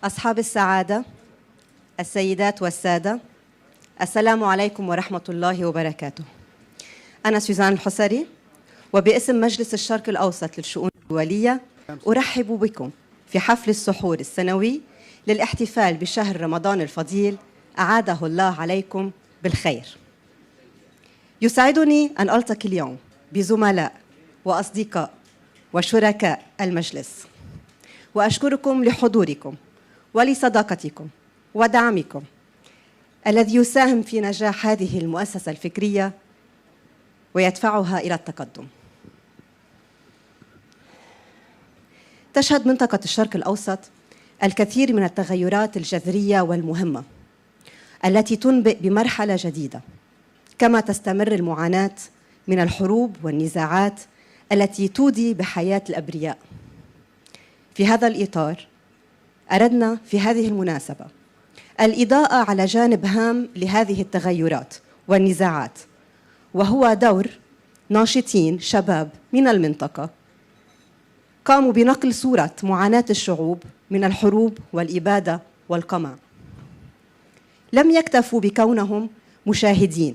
أصحاب السعادة، السيدات والسادة، السلام عليكم ورحمة الله وبركاته. أنا سوزان الحسري، وباسم مجلس الشرق الأوسط للشؤون الدولية أرحب بكم في حفل السحور السنوي للاحتفال بشهر رمضان الفضيل، أعاده الله عليكم بالخير. يسعدني أن ألتقي اليوم بزملاء وأصدقاء وشركاء المجلس، وأشكركم لحضوركم ولصداقتكم ودعمكم الذي يساهم في نجاح هذه المؤسسة الفكرية ويدفعها إلى التقدم. تشهد منطقة الشرق الأوسط الكثير من التغيرات الجذرية والمهمة التي تنبئ بمرحلة جديدة، كما تستمر المعاناة من الحروب والنزاعات التي تودي بحياة الأبرياء. في هذا الإطار أردنا في هذه المناسبة الإضاءة على جانب هام لهذه التغيرات والنزاعات، وهو دور ناشطين شباب من المنطقة قاموا بنقل صورة معاناة الشعوب من الحروب والإبادة والقمع. لم يكتفوا بكونهم مشاهدين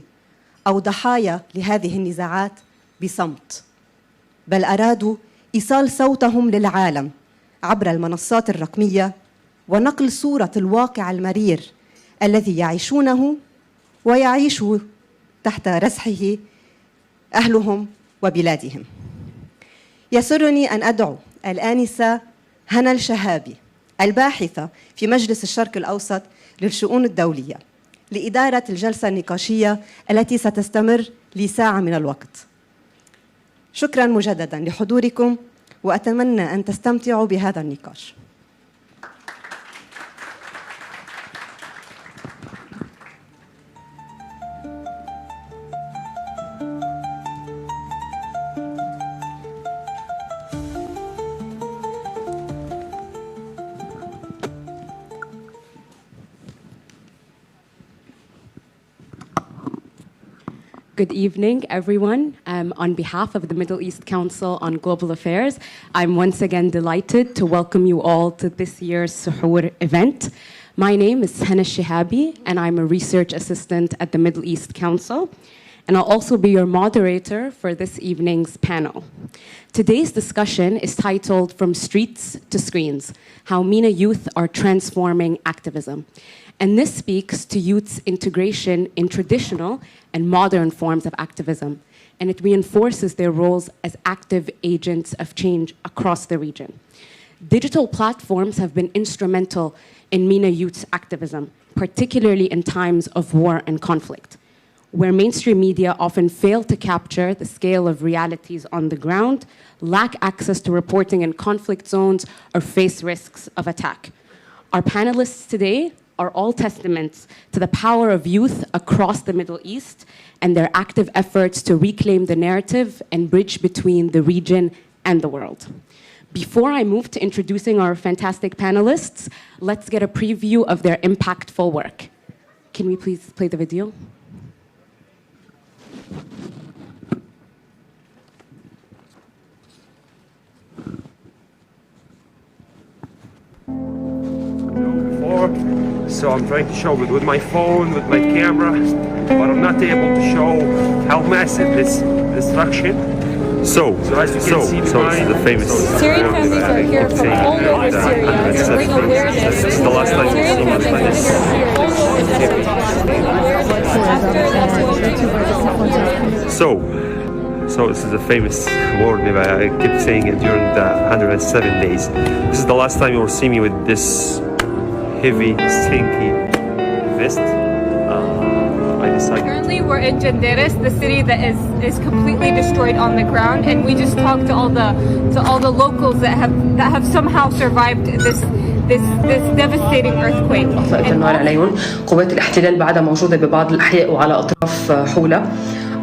أو ضحايا لهذه النزاعات بصمت، بل أرادوا إيصال صوتهم للعالم عبر المنصات الرقمية ونقل صورة الواقع المرير الذي يعيشونه ويعيش تحت رسحه أهلهم وبلادهم. يسرني أن أدعو الآنسة هنا الشهابي الباحثة في مجلس الشرق الأوسط للشؤون الدولية لإدارة الجلسة النقاشية التي ستستمر لساعة من الوقت. شكراً مجدداً لحضوركم، وأتمنى أن تستمتعوا بهذا النقاش. Good evening, everyone. On behalf of the Middle East Council on Global Affairs, I'm once again delighted to welcome you all to this year's Suhoor event. My name is Hana Shihabi, and I'm a research assistant at the Middle East Council, and I'll also be your moderator for this evening's panel. Today's discussion is titled From Streets to Screens: How MENA Youth Are Transforming Activism. And this speaks to youth's integration in traditional and modern forms of activism, and it reinforces their roles as active agents of change across the region. Digital platforms have been instrumental in MENA youth's activism, particularly in times of war and conflict, where mainstream media often fail to capture the scale of realities on the ground, lack access to reporting in conflict zones, or face risks of attack. Our panelists today are all testaments to the power of youth across the Middle East and their active efforts to reclaim the narrative and bridge between the region and the world. Before I move to introducing our fantastic panelists, let's get a preview of their impactful work. Can we please play the video? So I'm trying to show it with my phone, with my camera, but I'm not able to show how massive this destruction. So as you can see, this is the famous Syrian families are here from all over Syria to bring awareness. This is the last time. So this is a famous word. I keep saying it during the 107 days. This is the last time you will see me with this heavy, stinky vest. I decided. Currently, we're in Janderis, the city that is completely destroyed on the ground, and we just talked to all the locals that have somehow survived this devastating earthquake. النار عليهم. قوات الاحتلال بعدها موجودة ببعض الأحياء وعلى أطراف حولها.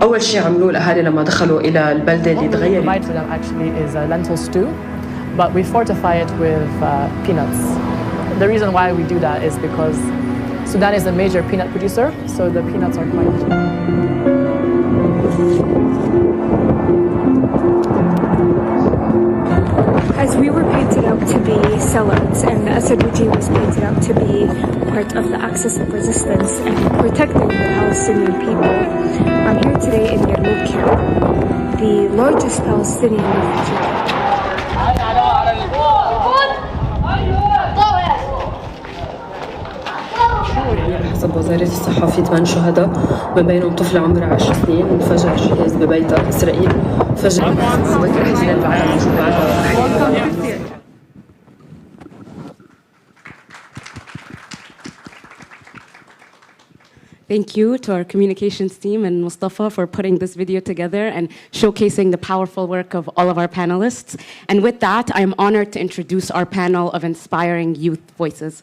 أول شيء عملوه الأهالي لما دخلوا إلى البلدة اللي تغيرت. What we provide for them actually is a lentil stew, but we fortify it with peanuts. The reason why we do that is because Sudan is a major peanut producer, so the peanuts are quite cheap. as we were painted out to be sellouts, and the Assad regime was painted out to be part of the axis of resistance and protecting the Palestinian people, I'm here today in Yarmouk camp, the largest Palestinian refugee camp. حسب وزارة الصحة في 8 شهداء من بينهم طفل عمره 10 سنين انفجر جهاز ببيته إسرائيل فجر قوات الاحتلال بعدها موجود بعدها. Thank you to our communications team and Mustafa for putting this video together and showcasing the powerful work of all of our panelists. And with that, I am honored to introduce our panel of inspiring youth voices.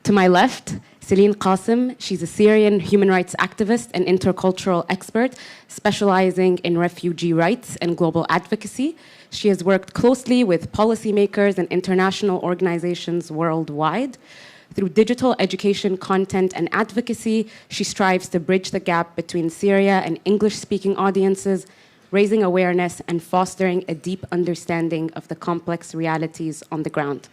To my left, Celine Qasim. She's a Syrian human rights activist and intercultural expert specializing in refugee rights and global advocacy. She has worked closely with policymakers and international organizations worldwide. Through digital education, content, and advocacy, she strives to bridge the gap between Syria and English-speaking audiences, raising awareness and fostering a deep understanding of the complex realities on the ground.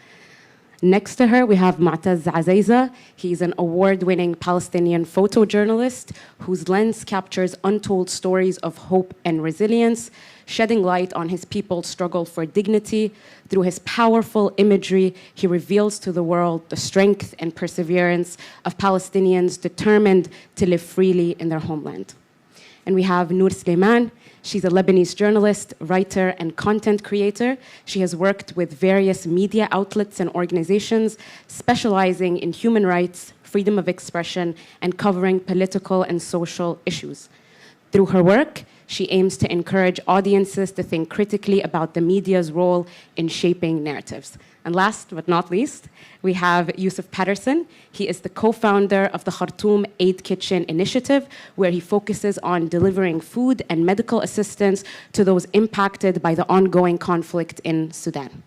Next to her, we have Mu'taz Azaiza. He's an award-winning Palestinian photojournalist whose lens captures untold stories of hope and resilience, shedding light on his people's struggle for dignity. Through his powerful imagery, he reveals to the world the strength and perseverance of Palestinians determined to live freely in their homeland. And we have Noor Sleiman. She's a Lebanese journalist, writer, and content creator. She has worked with various media outlets and organizations specializing in human rights, freedom of expression, and covering political and social issues. Through her work, she aims to encourage audiences to think critically about the media's role in shaping narratives. And last but not least, we have Yusuf Patterson. He is the co-founder of the Khartoum Aid Kitchen Initiative, where he focuses on delivering food and medical assistance to those impacted by the ongoing conflict in Sudan.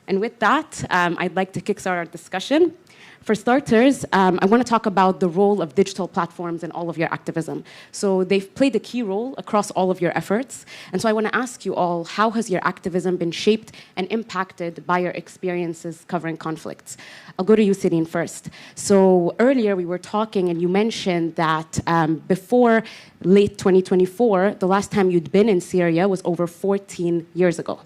And with that, I'd like to kickstart our discussion. For starters, I want to talk about the role of digital platforms in all of your activism. So they've played a key role across all of your efforts. And so I want to ask you all, how has your activism been shaped and impacted by your experiences covering conflicts? I'll go to you, Celine, first. So earlier we were talking and you mentioned that before late 2024, the last time you'd been in Syria was over 14 years ago.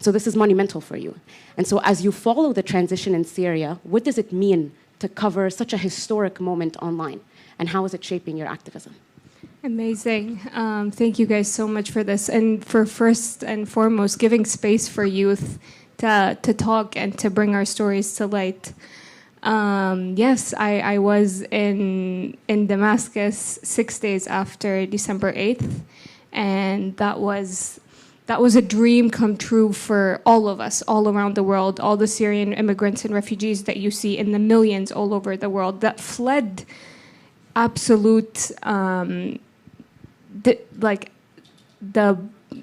So this is monumental for you. And so as you follow the transition in Syria, what does it mean to cover such a historic moment online? And how is it shaping your activism? Amazing. Thank you guys so much for this. And for first and foremost, giving space for youth to talk and to bring our stories to light. Yes, I was in Damascus 6 days after December 8th. And that was a dream come true for all of us, all around the world, all the Syrian immigrants and refugees that you see in the millions all over the world that fled absolute, the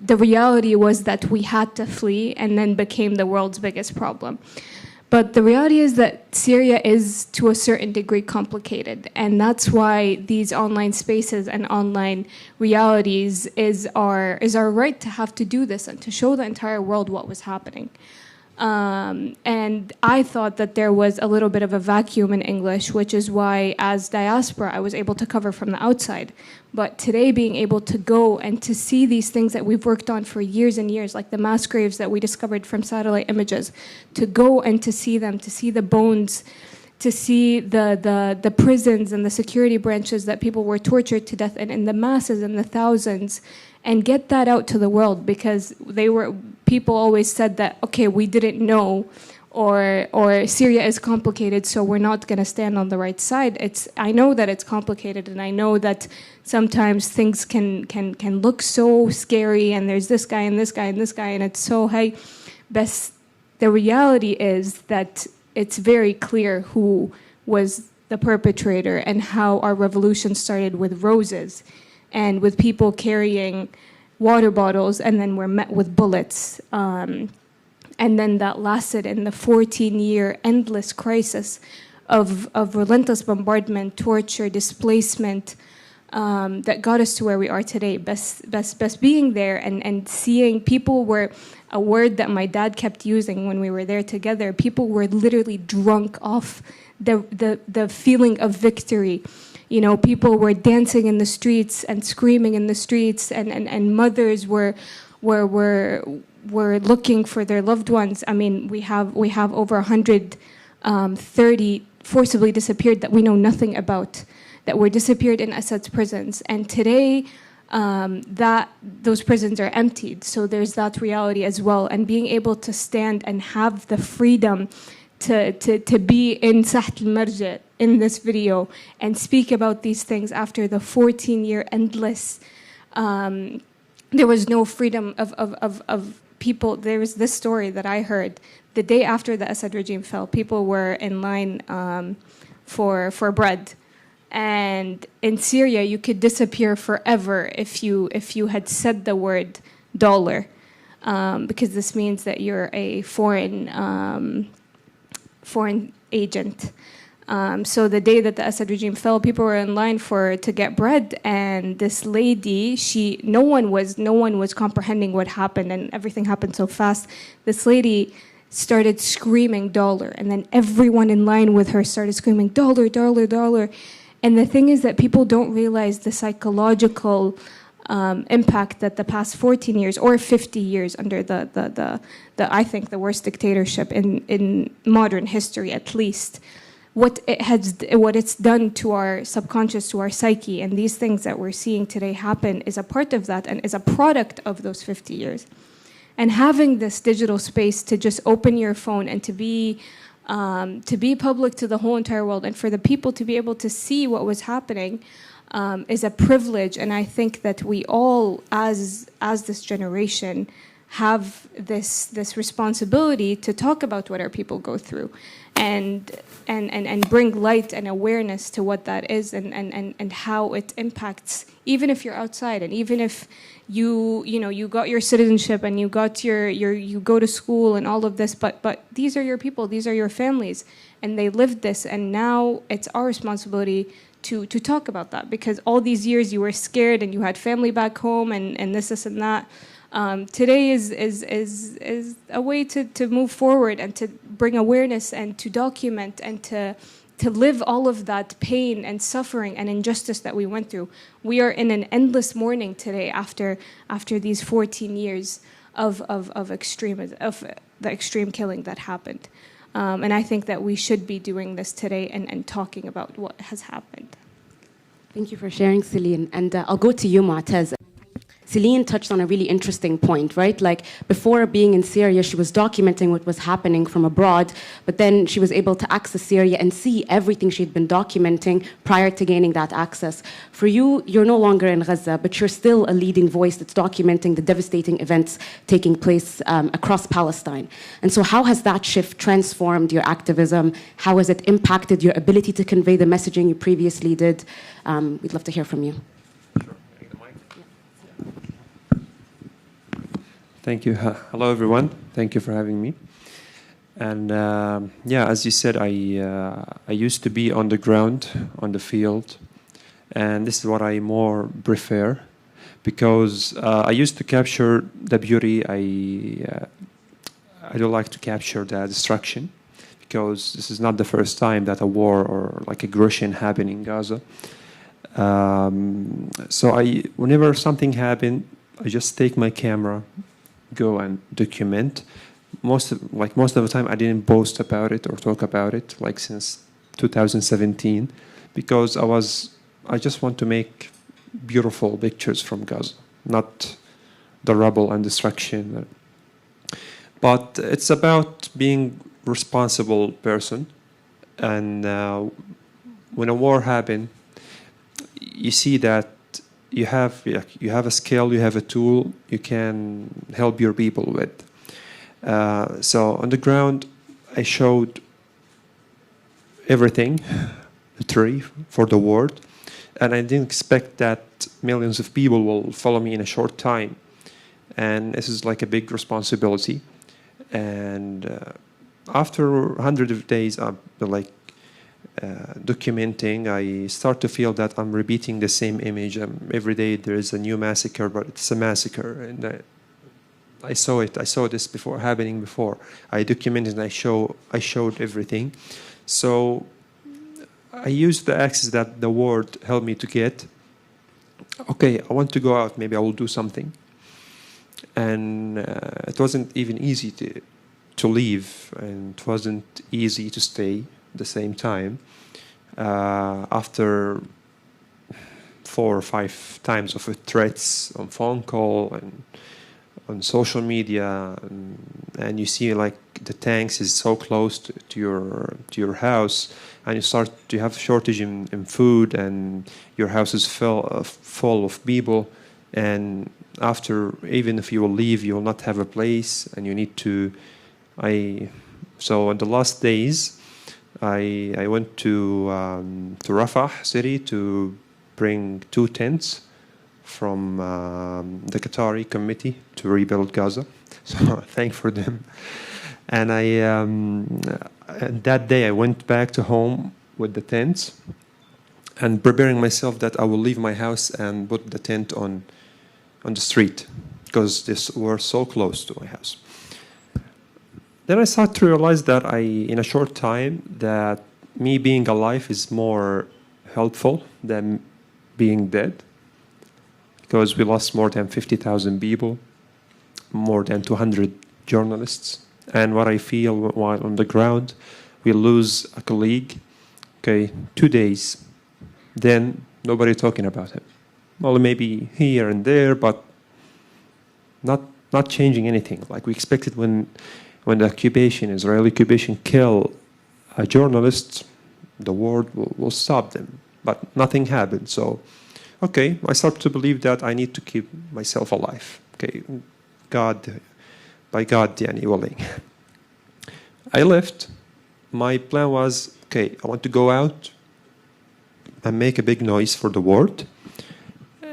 reality was that we had to flee and then became the world's biggest problem. But the reality is that Syria is, to a certain degree, complicated. And that's why these online spaces and online realities is our right to have to do this and to show the entire world what was happening. And I thought that there was a little bit of a vacuum in English, which is why, as diaspora, I was able to cover from the outside. But today, being able to go and to see these things that we've worked on for years and years, like the mass graves that we discovered from satellite images, to go and to see them, to see the bones, to see the prisons and the security branches that people were tortured to death in the masses and the thousands, and get that out to the world, because people always said that, okay, we didn't know, or Syria is complicated, so we're not going to stand on the right side. I know that it's complicated, and I know that sometimes things can look so scary, and there's this guy and this guy and this guy, and it's so high. But the reality is that it's very clear who was the perpetrator and how our revolution started with roses and with people carrying water bottles, and then were met with bullets. And then that lasted in the 14-year endless crisis of relentless bombardment, torture, displacement, that got us to where we are today. Best being there and seeing people were a word that my dad kept using when we were there together. People were literally drunk off the feeling of victory. You know, people were dancing in the streets and screaming in the streets, and mothers were looking for their loved ones. I mean, we have over 130 forcibly disappeared that we know nothing about, that were disappeared in Assad's prisons. And today, that those prisons are emptied. So there's that reality as well. And being able to stand and have the freedom to be in Saht al-Marja in this video and speak about these things after the 14-year endless, there was no freedom of people. There was this story that I heard the day after the Assad regime fell. People were in line for bread. And in Syria, you could disappear forever if you had said the word dollar, because this means that you're a foreign agent. So the day that the Assad regime fell, people were in line to get bread, and this lady, no one was comprehending what happened, and everything happened so fast. This lady started screaming dollar, and then everyone in line with her started screaming dollar, dollar, dollar. And the thing is that people don't realize the psychological impact that the past 14 years or 50 years under the I think the worst dictatorship in modern history, at least, what it's done to our subconscious, to our psyche, and these things that we're seeing today happen is a part of that and is a product of those 50 years. And having this digital space to just open your phone and to be public to the whole entire world, and for the people to be able to see what was happening, is a privilege. And I think that we all, as this generation, have this responsibility to talk about what our people go through, and bring light and awareness to what that is, and how it impacts, even if you're outside, and even if you got your citizenship and you got you go to school and all of this, but these are your people, these are your families, and they lived this, and now it's our responsibility to talk about that, because all these years you were scared and you had family back home and this and that. Today is a way to move forward and to bring awareness and to document and to live all of that pain and suffering and injustice that we went through. We are in an endless mourning today after these 14 years of the extreme killing that happened. And I think that we should be doing this today and talking about what has happened. Thank you for sharing, Celine. And I'll go to you, Mu'taz. Celine touched on a really interesting point, right? Like, before being in Syria, she was documenting what was happening from abroad, but then she was able to access Syria and see everything she'd been documenting prior to gaining that access. For you, you're no longer in Gaza, but you're still a leading voice that's documenting the devastating events taking place across Palestine. And so how has that shift transformed your activism? How has it impacted your ability to convey the messaging you previously did? We'd love to hear from you. Thank you. Hello, everyone. Thank you for having me. And yeah, as you said, I used to be on the ground, on the field, and this is what I more prefer, because I used to capture the beauty. I don't like to capture the destruction, because this is not the first time that a war or like aggression happened in Gaza. So whenever something happened, I just take my camera, go and document. Most of the time I didn't boast about it or talk about it, like since 2017, because I just want to make beautiful pictures from Gaza, not the rubble and destruction. But it's about being responsible person, and when a war happened, you see that you have a skill, you have a tool, you can help your people with. So on the ground, I showed everything, literally, for the world, and I didn't expect that millions of people will follow me in a short time. And this is like a big responsibility. And after hundreds of days, documenting, I start to feel that I'm repeating the same image. Every day there is a new massacre, but it's a massacre, and I saw it. I saw this before happening before. I documented and I showed everything. So I used the access that the world helped me to get. Okay, I want to go out. Maybe I will do something. And it wasn't even easy to leave, and it wasn't easy to stay at the same time. After 4 or 5 times of threats on phone call and on social media, and you see like the tanks is so close to your house, and you start to have shortage in food, and your house is full of people, and after, even if you will leave, you will not have a place, and you need to. So in the last days, I went to Rafah city to bring 2 tents from the Qatari committee to rebuild Gaza. So thank for them. And that day I went back to home with the tents and preparing myself that I will leave my house and put the tent on the street because this were so close to my house. Then I started to realize that in a short time, that me being alive is more helpful than being dead, because we lost more than 50,000 people, more than 200 journalists. And what I feel while on the ground, we lose a colleague, 2 days, then nobody talking about him. Well, maybe here and there, but not changing anything. Like we expected when the Israeli occupation kill a journalist, the world will stop them. But nothing happened. So, I start to believe that I need to keep myself alive. By God, willing. I left. My plan was, I want to go out and make a big noise for the world.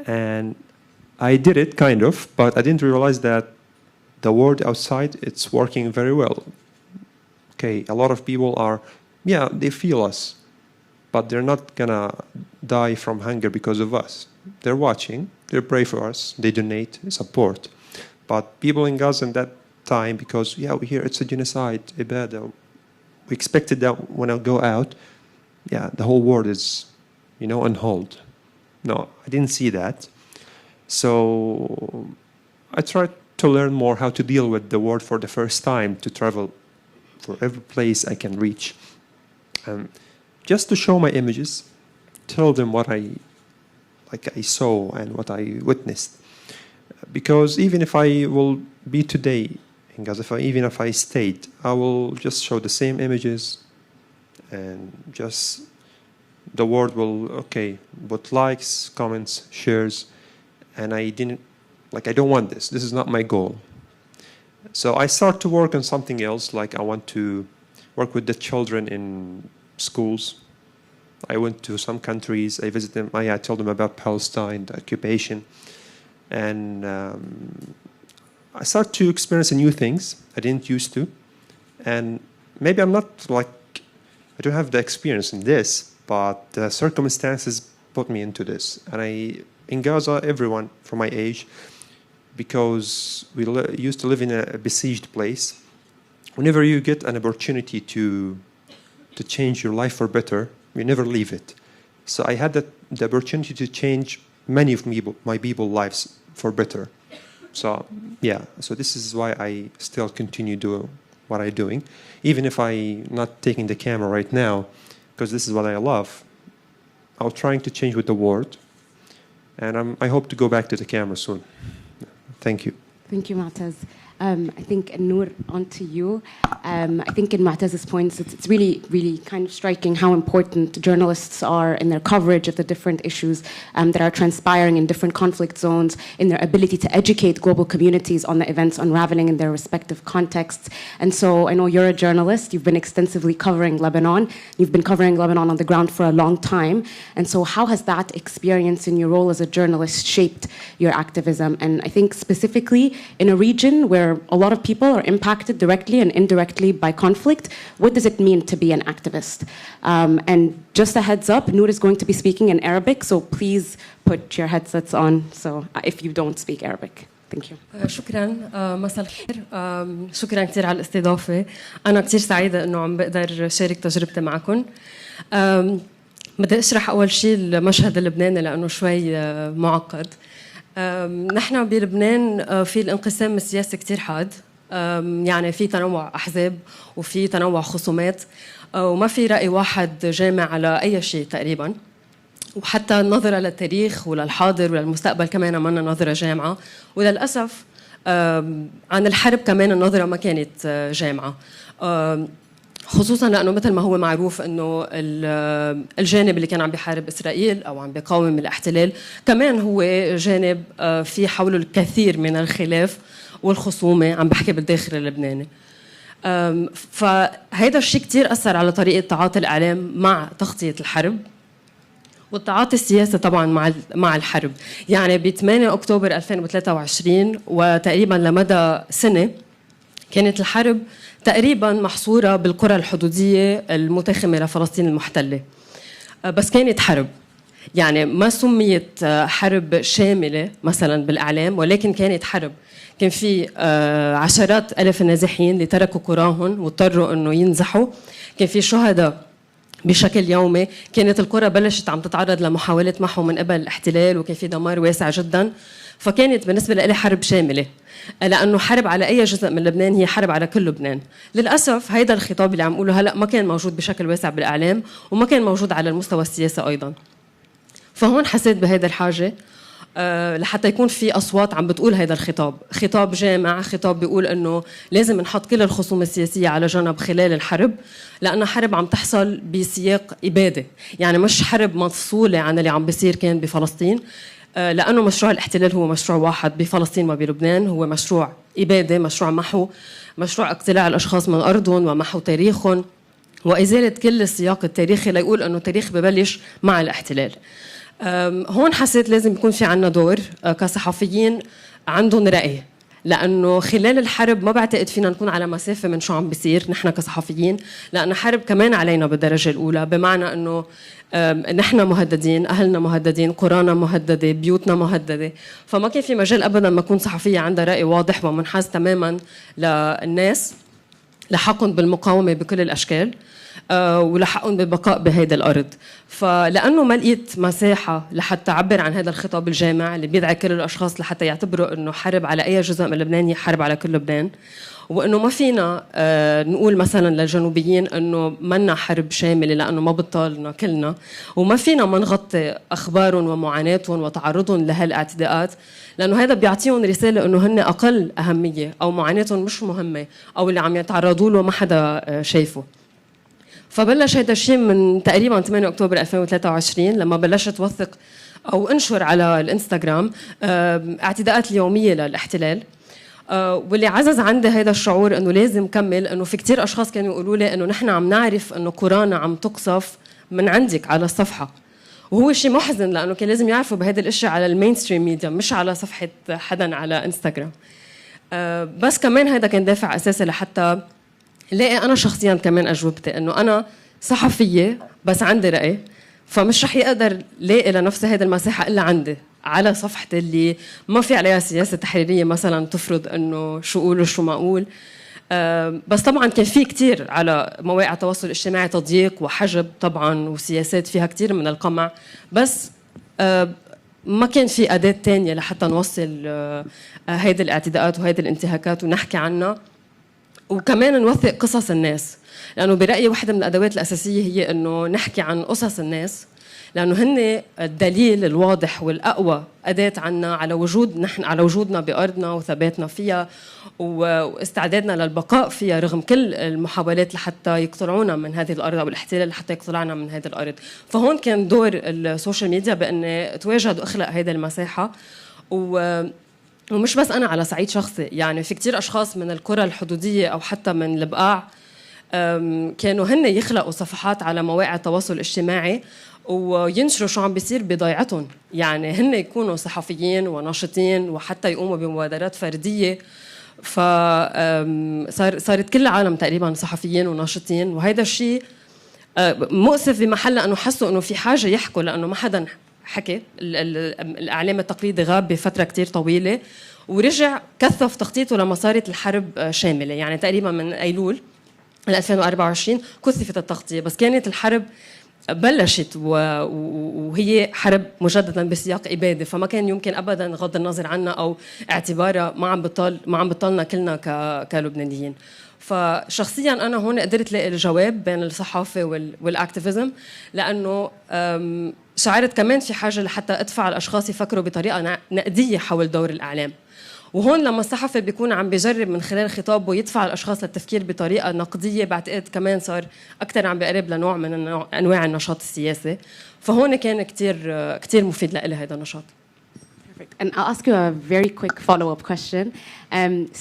And I did it, kind of, but I didn't realize that the world outside, it's working very well. A lot of people they feel us, but they're not gonna die from hunger because of us. They're watching, they pray for us, they donate, support. But people in Gaza in that time, because we hear it's a genocide, ibadah, we expected that when I go out, the whole world is, on hold. No, I didn't see that. So I tried to learn more how to deal with the world for the first time, to travel for every place I can reach. Just to show my images, tell them what I saw and what I witnessed. Because even if I will be today in Gaza, even if I stayed, I will just show the same images, and just the world will, put likes, comments, shares, and I don't want this. This is not my goal. So I start to work on something else, like I want to work with the children in schools. I went to some countries, I visited them, I told them about Palestine, the occupation, and I start to experience new things I didn't used to, and maybe I'm not I don't have the experience in this, but the circumstances put me into this. And in Gaza, everyone from my age, because we used to live in a besieged place, whenever you get an opportunity to change your life for better, you never leave it. So I had the opportunity to change many of my people's lives for better. So so this is why I still continue doing what I'm doing, even if I'm not taking the camera right now, because this is what I love. I'm trying to change with the world, and I hope to go back to the camera soon. Thank you. Thank you, Mu'taz. I think, Noor, on to you. I think in Mu'taz's points, it's really, really kind of striking how important journalists are in their coverage of the different issues that are transpiring in different conflict zones, in their ability to educate global communities on the events unraveling in their respective contexts. And so I know you're a journalist. You've been extensively covering Lebanon. You've been covering Lebanon on the ground for a long time. And so how has that experience in your role as a journalist shaped your activism? And I think specifically in a region where a lot of people are impacted directly and indirectly by conflict, what does it mean to be an activist? And just a heads up, Noor is going to be speaking in Arabic, so please put your headsets on, so if you don't speak Arabic. Thank you. شكرا. مساء الخير. شكرا كثير على الاستضافة. أنا كثير سعيدة إنه عم بقدر شارك تجربتي معكم. بدي أشرح أول شيء المشهد اللبناني لأنه شوي معقد. نحن بلبنان في الانقسام السياسي كثير حاد، يعني في تنوع أحزاب وفي تنوع خصومات، وما في رأي واحد جامع على أي شيء تقريبا، وحتى النظرة للتاريخ وللحاضر وللمستقبل كمان منا نظرة جامعة، وللأسف عن الحرب كمان النظرة ما كانت جامعة، خصوصا لأنه مثل ما هو معروف أنه الجانب اللي كان عم بيحارب إسرائيل أو عم بيقاوم الاحتلال كمان هو جانب في حوله الكثير من الخلاف والخصومة، عم بحكي بالداخل اللبناني. فهيدا الشيء كتير أثر على طريقة تعاطي الإعلام مع تغطية الحرب والتعاطي السياسي طبعا مع الحرب. يعني ب 8 أكتوبر 2023 وتقريبا لمدى سنة كانت الحرب تقريبا محصورة بالقرى الحدودية المتاخمة لفلسطين المحتلة، بس كانت حرب، يعني ما سميت حرب شاملة مثلا بالإعلام، ولكن كانت حرب. كان في عشرات ألف النازحين اللي تركوا قراهم واضطروا أنه ينزحوا، كان في شهداء بشكل يومي، كانت القرى بلشت عم تتعرض لمحاولة محو من قبل الاحتلال، وكان في دمار واسع جدا. فكانت بالنسبة لي حرب شاملة، لأنه حرب على أي جزء من لبنان هي حرب على كل لبنان. للأسف هيدا الخطاب اللي عم قوله هلأ ما كان موجود بشكل واسع بالإعلام، وما كان موجود على المستوى السياسي أيضا. فهون حسيت بهيدا الحاجة لحتى يكون في أصوات عم بتقول هيدا الخطاب، خطاب جامع، خطاب بيقول أنه لازم نحط كل الخصوم السياسية على جنب خلال الحرب، لأن حرب عم تحصل بسياق إبادة، يعني مش حرب مفصولة عن اللي عم بيصير كان بفلسطين، لأنه مشروع الاحتلال هو مشروع واحد بفلسطين وبلبنان، هو مشروع إبادة، مشروع محو، مشروع اقتلاع الأشخاص من أرضهم ومحو تاريخهم وإزالة كل السياق التاريخي ليقول أنه التاريخ ببلش مع الاحتلال. هون حسيت لازم يكون في عنا دور كصحفيين عندهم رأي، لأنه خلال الحرب ما بعتقد فينا نكون على مسافة من شو عم بيصير نحن كصحفيين، لأن حرب كمان علينا بالدرجة الأولى، بمعنى أنه نحن مهددين، أهلنا مهددين، قرانا مهددة، بيوتنا مهددة. فما كان في مجال أبدا ما أكون صحفية عندها رأي واضح ومنحاز تماما للناس لحقهم بالمقاومة بكل الأشكال ولحقهم بالبقاء بهيدا الأرض. فلأنه ما لقيت مساحة لحتى أعبر عن هذا الخطاب الجامع اللي بيدعي كل الأشخاص لحتى يعتبروا أنه حرب على أي جزء من لبنان هي حرب على كل لبنان، وأنه ما فينا نقول مثلا للجنوبيين أنه منا حرب شاملة لأنه ما بطالنا كلنا، وما فينا ما نغطي أخبارهم ومعاناتهم وتعرضهم لهالاعتداءات، لأنه هذا بيعطيهم رسالة أنه هن أقل أهمية أو معاناتهم مش مهمة أو اللي عم يتعرضوا له ما حدا شايفه. فبلش هذا الشيء من تقريبا 8 أكتوبر 2023 لما بلشت وثق أو انشر على الانستغرام اعتداءات اليومية للاحتلال، واللي عزز عندي هذا الشعور انه لازم كمل، انه في كتير اشخاص كانوا يقولوا لي انه نحن عم نعرف انه قرانا عم تقصف من عندك على الصفحة، وهو شيء محزن لانه كان لازم يعرفوا بهذا الاشي على المينستريم ميديا مش على صفحة حدا على انستغرام. بس كمان هذا كان دافع اساسي لحتى لاقي انا شخصيا كمان اجوبتي انه انا صحفية بس عندي رأي، فمش رح يقدر لاقي لنفسي هذه المساحة إلا عندي على صفحتي اللي ما في عليها سياسة تحريرية مثلا تفرض أنه شو أقول وشو ما أقول. بس طبعا كان في كتير على مواقع التواصل الاجتماعي تضييق وحجب طبعا وسياسات فيها كتير من القمع، بس ما كان في أداة تانية لحتى نوصل هيدي الاعتداءات وهيدي الانتهاكات ونحكي عنها، وكمان نوثق قصص الناس، لأنه برأيي واحدة من الأدوات الأساسية هي أنه نحكي عن قصص الناس، لأنه هن الدليل الواضح والأقوى أداة عنا على وجودنا بأرضنا وثباتنا فيها واستعدادنا للبقاء فيها رغم كل المحاولات لحتى يقطعونا من هذه الأرض أو الاحتلال لحتى يقطعنا من هذه الأرض. فهون كان دور السوشيال ميديا بأن تواجد وأخلق هذه المساحة، ومش بس أنا على صعيد شخصي، يعني في كتير أشخاص من القرى الحدودية أو حتى من البقاع كانوا هن يخلقوا صفحات على مواقع التواصل الاجتماعي وينشروا شو عم بيصير بضيعتهم، يعني هن يكونوا صحفيين وناشطين وحتى يقوموا بمبادرات فردية. فصارت كل العالم تقريبا صحفيين وناشطين، وهذا الشيء مؤسف بمحل أنه حسوا أنه في حاجة يحكوا لأنه ما حدا حكي الإعلام التقليدي غاب بفترة كتير طويلة ورجع كثف تخطيطه لما صارت الحرب شاملة. يعني تقريبا من أيلول 2024 كثفت التغطية، بس كانت الحرب بلشت وهي حرب مجددا بسياق إبادة، فما كان يمكن أبدا غض النظر عنها أو اعتبارها ما عم بطلنا كلنا كلبنانيين. فشخصيا أنا هون قدرت لاقي الجواب بين الصحافة والأكتيفيزم، لأنه شعرت كمان في حاجة لحتى أدفع الأشخاص يفكروا بطريقة نقدية حول دور الإعلام. وهون لما الصحفي بيكون عم بيجرب من خلال خطابه يدفع الاشخاص للتفكير بطريقه نقديه، بعتقد كمان صار اكثر عم بيقرب لنوع من انواع النشاط السياسي. فهون كان كثير مفيد لإلي هذا النشاط. Perfect. And I'll ask you a very quick follow-up question.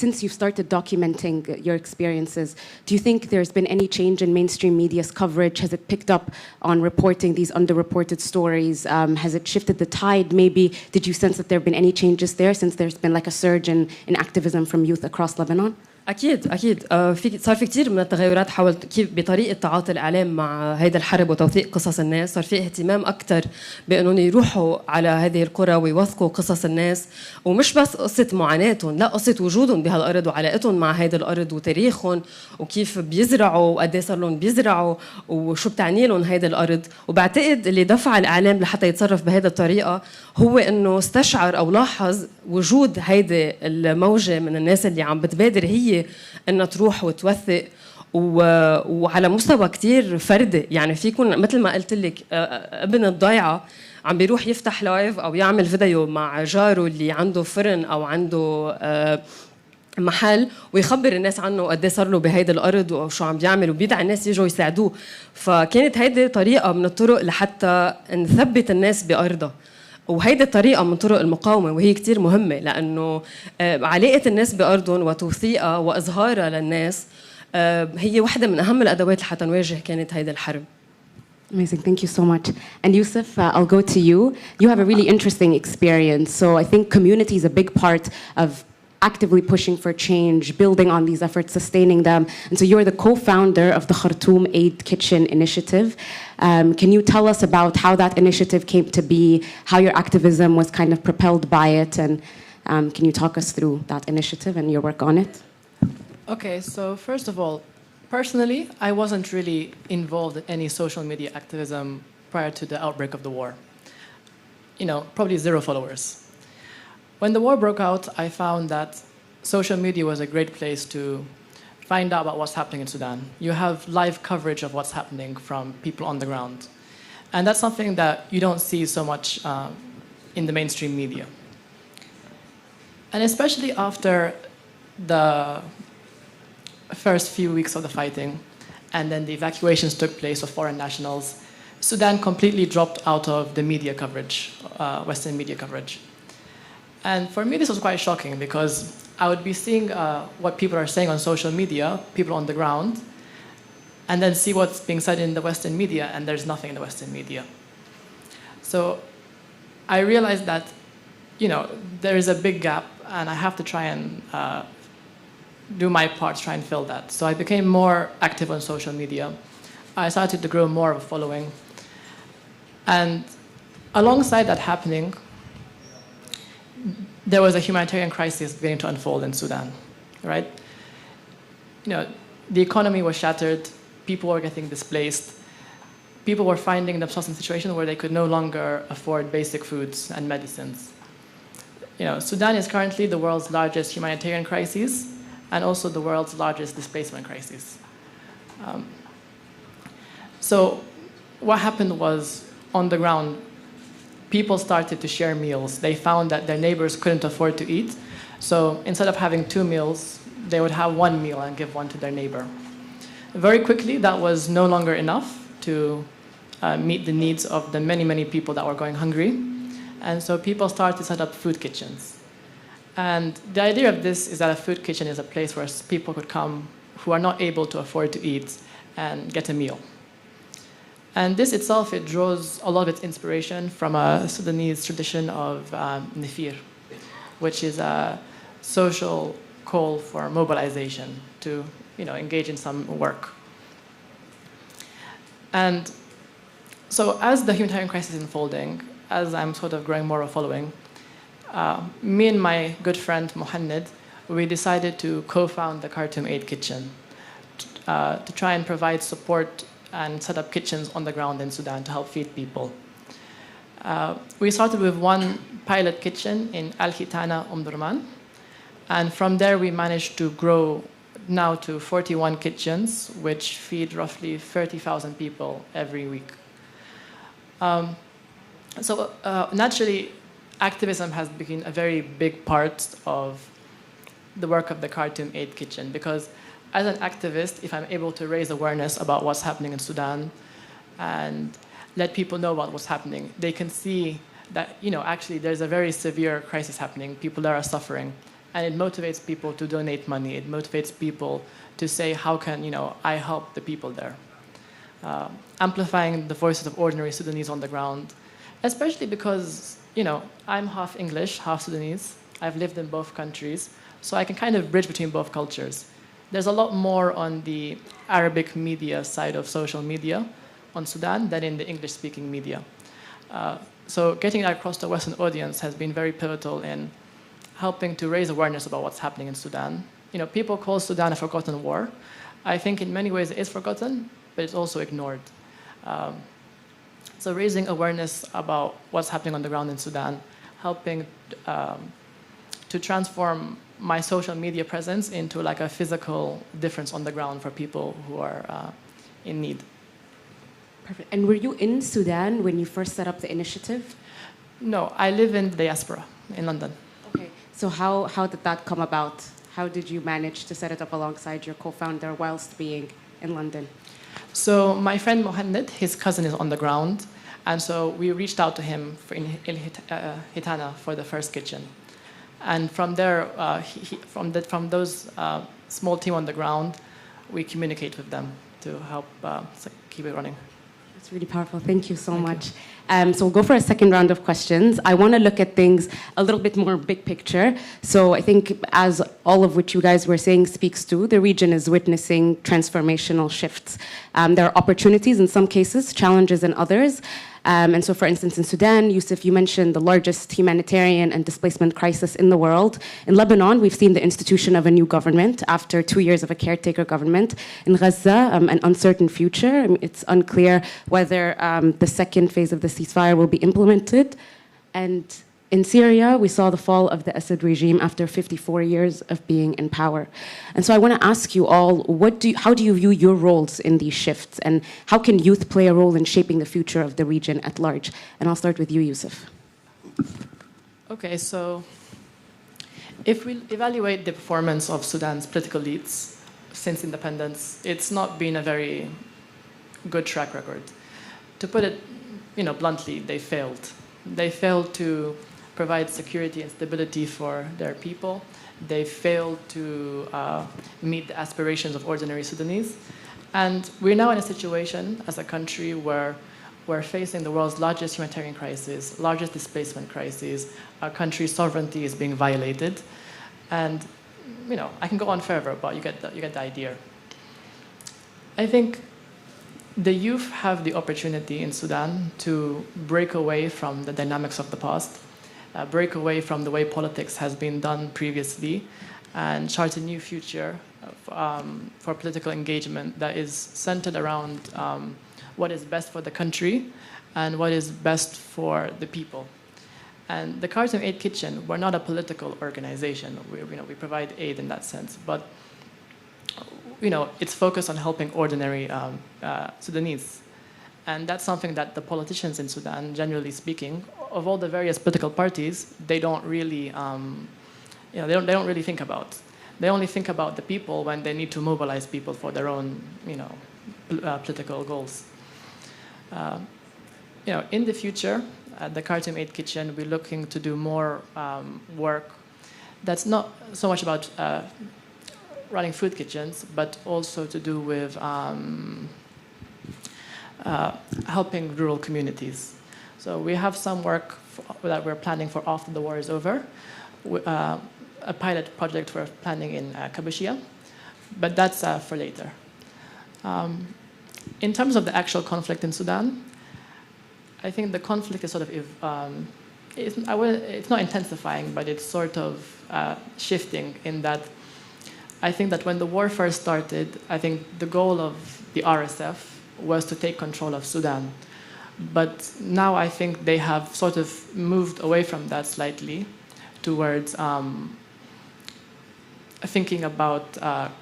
Since you've started documenting your experiences, do you think there's been any change in mainstream media's coverage? Has it picked up on reporting these underreported stories? Has it shifted the tide? Maybe did you sense that there have been any changes there since there's been like a surge in activism from youth across Lebanon? أكيد صار في كتير من التغيرات حول كيف بطريقة تعاطي الإعلام مع هيدا الحرب وتوثيق قصص الناس. صار في اهتمام أكتر بأنهم يروحوا على هذه القرى ويوثقوا قصص الناس، ومش بس قصة معاناتهم، لا قصة وجودهم بهالأرض وعلاقتهم مع هيدا الأرض وتاريخهم وكيف بيزرعوا وقد صار لهم بيزرعوا وشو بتعني لهم هيدا الأرض. وبعتقد اللي دفع الإعلام لحتى يتصرف بهذا الطريقة هو إنه استشعر أو لاحظ وجود هيدا الموجة من الناس اللي عم بتبادر هي انها تروح وتوثق وعلى مستوى كتير فردي. يعني فيكون مثل ما قلت لك ابن الضيعه عم بيروح يفتح لايف او يعمل فيديو مع جاره اللي عنده فرن او عنده محل ويخبر الناس عنه قد صار له بهيدي الارض وشو عم بيعمل وبيدعي الناس يجوا يساعدوه. فكانت هيدي طريقه من الطرق لحتى نثبت الناس بارضها، وهيدي الطريقة من طرق المقاومة وهي كتير مهمة، لأنه علاقة الناس بأرضهم وتوثيقها وإظهارها للناس هي واحدة من أهم الأدوات لحتى نواجه كانت هيدي الحرب. Amazing, thank you so much. And Yusuf, I'll go to you. You have a really interesting experience. So I think community is a big part of actively pushing for change, building on these efforts, sustaining them. And so you're the co-founder of the Khartoum Aid Kitchen Initiative. Can you tell us about how that initiative came to be, how your activism was kind of propelled by it, and can you talk us through that initiative and your work on it? Okay, so first of all, personally, I wasn't really involved in any social media activism prior to the outbreak of the war. You know, probably 0 followers. When the war broke out, I found that social media was a great place to find out about what's happening in Sudan. You have live coverage of what's happening from people on the ground. And that's something that you don't see so much in the mainstream media. And especially after the first few weeks of the fighting, and then the evacuations took place of foreign nationals, Sudan completely dropped out of the media coverage, Western media coverage. And for me, this was quite shocking because I would be seeing what people are saying on social media, people on the ground, and then see what's being said in the Western media, and there's nothing in the Western media. So I realized that, you know, there is a big gap, and I have to try and do my part to try and fill that. So I became more active on social media. I started to grow more of a following. And alongside that happening, there was a humanitarian crisis beginning to unfold in Sudan, right? You know, the economy was shattered, people were getting displaced, people were finding themselves in a situation where they could no longer afford basic foods and medicines. You know, Sudan is currently the world's largest humanitarian crisis and also the world's largest displacement crisis. So what happened was, on the ground, people started to share meals. They found that their neighbors couldn't afford to eat. So instead of having 2 meals, they would have 1 meal and give 1 to their neighbor. Very quickly, that was no longer enough to meet the needs of the many, many people that were going hungry. And so people started to set up food kitchens. And the idea of this is that a food kitchen is a place where people could come who are not able to afford to eat and get a meal. And this itself, it draws a lot of its inspiration from a Sudanese tradition of nifir, which is a social call for mobilization to, you know, engage in some work. And so as the humanitarian crisis is unfolding, as I'm sort of growing more of a following, me and my good friend Mohammed, we decided to co-found the Khartoum Aid Kitchen to try and provide support and set up kitchens on the ground in Sudan to help feed people. We started with one pilot kitchen in Al-Hitana, Durman, and from there we managed to grow now to 41 kitchens, which feed roughly 30,000 people every week. Naturally, activism has been a very big part of the work of the Khartoum Aid Kitchen, because as an activist, if I'm able to raise awareness about what's happening in Sudan and let people know about what's happening, they can see that, actually there's a very severe crisis happening, people there are suffering, and it motivates people to donate money, it motivates people to say, how can, I help the people there? Amplifying the voices of ordinary Sudanese on the ground, especially because, I'm half English, half Sudanese. I've lived in both countries, so I can kind of bridge between both cultures. There's a lot more on the Arabic media side of social media on Sudan than in the English-speaking media. So getting that across the Western audience has been very pivotal in helping to raise awareness about what's happening in Sudan. People call Sudan a forgotten war. I think in many ways it is forgotten, but it's also ignored. So raising awareness about what's happening on the ground in Sudan, helping to transform my social media presence into like a physical difference on the ground for people who are in need. Perfect. And were you in Sudan when you first set up the initiative? No, I live in the diaspora in London. Okay. So how did that come about? How did you manage to set it up alongside your co-founder whilst being in London? So my friend Mohammed, his cousin is on the ground, and so we reached out to him in Hitana for the first kitchen. And from there, from those small team on the ground, we communicate with them to help keep it running. That's really powerful. Thank you so much. So we'll go for a second round of questions. I want to look at things a little bit more big picture. So I think, as all of which you guys were saying speaks to, the region is witnessing transformational shifts. There are opportunities in some cases, challenges in others. And so, for instance, in Sudan, Yusuf, you mentioned the largest humanitarian and displacement crisis in the world. In Lebanon, we've seen the institution of a new government after 2 years of a caretaker government. In Gaza, an uncertain future. It's unclear whether the second phase of the ceasefire will be implemented. And in Syria, we saw the fall of the Assad regime after 54 years of being in power. And so I want to ask you all, how do you view your roles in these shifts? And how can youth play a role in shaping the future of the region at large? And I'll start with you, Yusuf. Okay, so if we evaluate the performance of Sudan's political elites since independence, it's not been a very good track record. To put it bluntly, they failed. They failed to provide security and stability for their people. They failed to meet the aspirations of ordinary Sudanese. And we're now in a situation as a country where we're facing the world's largest humanitarian crisis, largest displacement crisis. Our country's sovereignty is being violated. And I can go on forever, but you get the idea. I think the youth have the opportunity in Sudan to break away from the dynamics of the past, break away from the way politics has been done previously, and chart a new future for political engagement that is centered around what is best for the country and what is best for the people. And the Khartoum Aid Kitchen, we're not a political organization. We provide aid in that sense, but it's focused on helping ordinary Sudanese. And that's something that the politicians in Sudan, generally speaking, of all the various political parties, they don't really, they don't really think about. They only think about the people when they need to mobilize people for their own, political goals. In the future, at the Khartoum Aid Kitchen, we're looking to do more work that's not so much about running food kitchens, but also to do with helping rural communities. So we have some work that we're planning for after the war is over, a pilot project we're planning in Kabushia, but that's for later. In terms of the actual conflict in Sudan, I think the conflict is sort of, it's not intensifying, but it's sort of shifting in that I think that when the war first started, I think the goal of the RSF was to take control of Sudan. But now I think they have sort of moved away from that slightly towards thinking about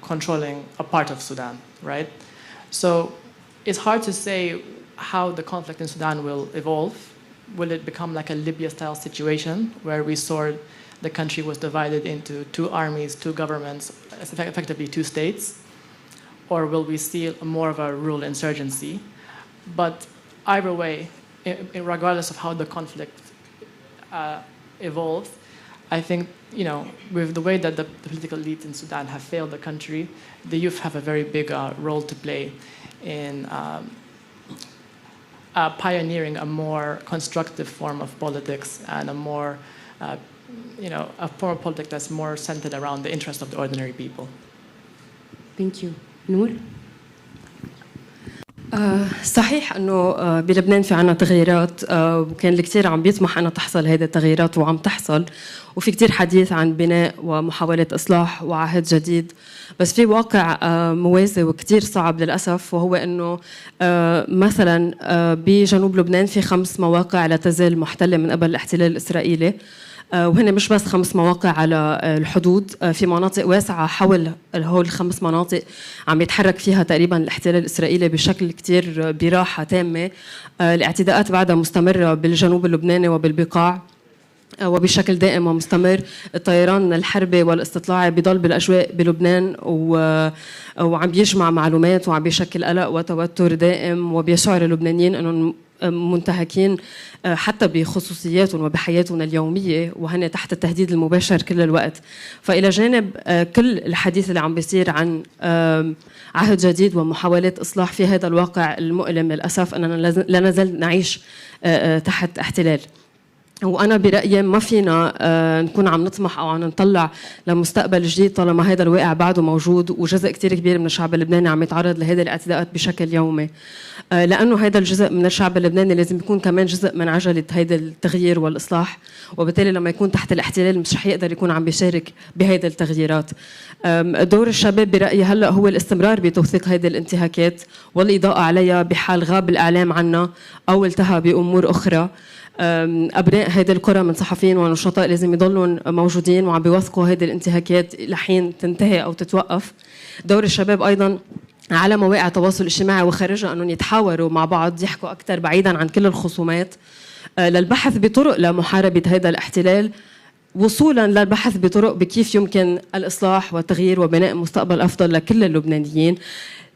controlling a part of Sudan, right? So it's hard to say how the conflict in Sudan will evolve. Will it become like a Libya-style situation where we saw the country was divided into two armies, two governments, effectively two states? Or will we see more of a rural insurgency? But either way, regardless of how the conflict evolves, I think, with the way that the political elites in Sudan have failed the country, the youth have a very big role to play in pioneering a more constructive form of politics and a more, a form of politics that's more centered around the interest of the ordinary people. Thank you. Noor? صحيح انه بلبنان في عنا تغييرات وكان الكثير عم بيطمح انها تحصل هذه التغييرات وعم تحصل وفي كثير حديث عن بناء ومحاولة اصلاح وعهد جديد بس في واقع موازي وكثير صعب للاسف وهو انه مثلا بجنوب لبنان في 5 مواقع لا تزال محتلة من قبل الاحتلال الاسرائيلي وهن مش بس 5 مواقع على الحدود في مناطق واسعة حول هول 5 مناطق عم يتحرك فيها تقريبا الاحتلال الإسرائيلي بشكل كتير براحة تامة الاعتداءات بعدها مستمرة بالجنوب اللبناني وبالبقاع وبشكل دائم ومستمر الطيران الحربي والاستطلاعي بيضل بالأجواء بلبنان وعم بيجمع معلومات وعم بيشكل قلق وتوتر دائم وبيشعر اللبنانيين أنهم منتهكين حتى بخصوصياتهم وبحياتهم اليومية وهن تحت التهديد المباشر كل الوقت فإلى جانب كل الحديث اللي عم بيصير عن عهد جديد ومحاولات إصلاح في هذا الواقع المؤلم للأسف أننا لا نزال نعيش تحت احتلال وأنا برأيي ما فينا نكون عم نطمح أو عم نطلع لمستقبل جديد طالما هذا الواقع بعده موجود وجزء كتير كبير من الشعب اللبناني عم يتعرض لهذه الاعتداءات بشكل يومي لأنه هذا الجزء من الشعب اللبناني لازم يكون كمان جزء من عجلة هذا التغيير والإصلاح وبالتالي لما يكون تحت الاحتلال مش رح يقدر يكون عم بيشارك بهذه التغييرات دور الشباب برأيي هلأ هو الاستمرار بتوثيق هذه الانتهاكات والإضاءة عليها بحال غاب الإعلام عنها أو التهى بأمور أخرى أبناء هذه القرى من صحفيين ونشطاء لازم يضلون موجودين وعم بيوثقوا هذه الانتهاكات لحين تنتهي أو تتوقف دور الشباب أيضاً على مواقع التواصل الاجتماعي وخارجها أنهم يتحاوروا مع بعض يحكوا أكثر بعيداً عن كل الخصومات للبحث بطرق لمحاربة هذا الاحتلال وصولاً للبحث بطرق بكيف يمكن الإصلاح والتغيير وبناء مستقبل أفضل لكل اللبنانيين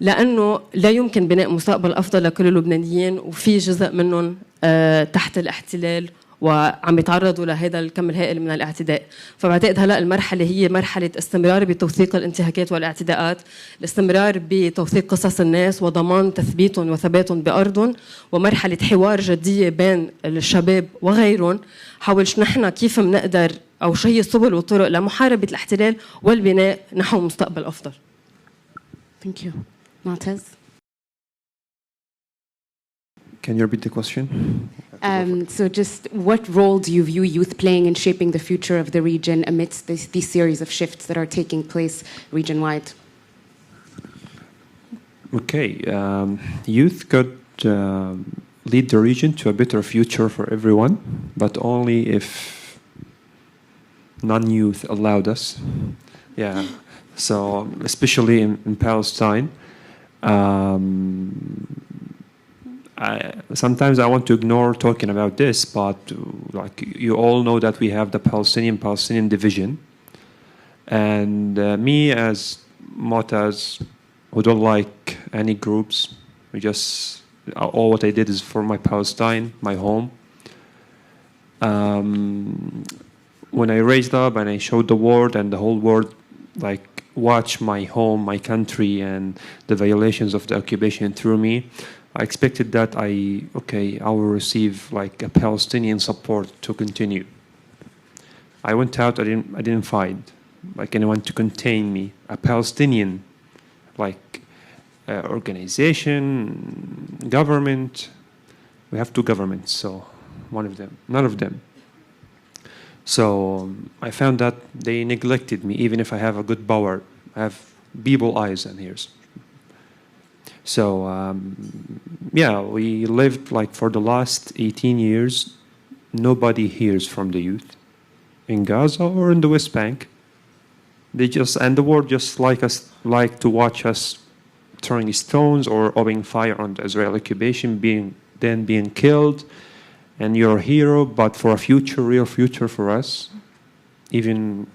لأنه لا يمكن بناء مستقبل أفضل لكل اللبنانيين وفي جزء منهم تحت الاحتلال وعم يتعرضوا لهذا الكم الهائل من الاعتداء فبعتقد هلأ المرحلة هي مرحلة استمرار بتوثيق الانتهاكات والاعتداءات الاستمرار بتوثيق قصص الناس وضمان تثبيتهم وثباتهم بأرضهم ومرحلة حوار جدية بين الشباب وغيرهم حول نحن كيف بنقدر أو شو هي السبل والطرق لمحاربة الاحتلال والبناء نحو مستقبل أفضل. Thank you. Martez? Can you repeat the question? So just what role do you view youth playing in shaping the future of the region amidst these series of shifts that are taking place region-wide? Okay, youth could lead the region to a better future for everyone, but only if non-youth allowed us. Yeah, so especially in Palestine. Sometimes I want to ignore talking about this, but like you all know that we have the Palestinian division, and me as Motaz, who don't like any groups, all what I did is for my Palestine, my home. When I raised up and I showed the world and the whole world, like watch my home, my country, and the violations of the occupation through me. I expected that I will receive like a Palestinian support to continue. I went out, I didn't find like anyone to contain me. A Palestinian like organization, government, We have two governments, so none of them. So I found that they neglected me, even if I have a good power. I have people eyes and ears. So yeah, we lived like for the last 18 years, nobody hears from the youth in Gaza or in the West Bank. And the world just like to watch us throwing stones or opening fire on the Israeli occupation, being killed. And you're a hero, but for a future, real future for us, even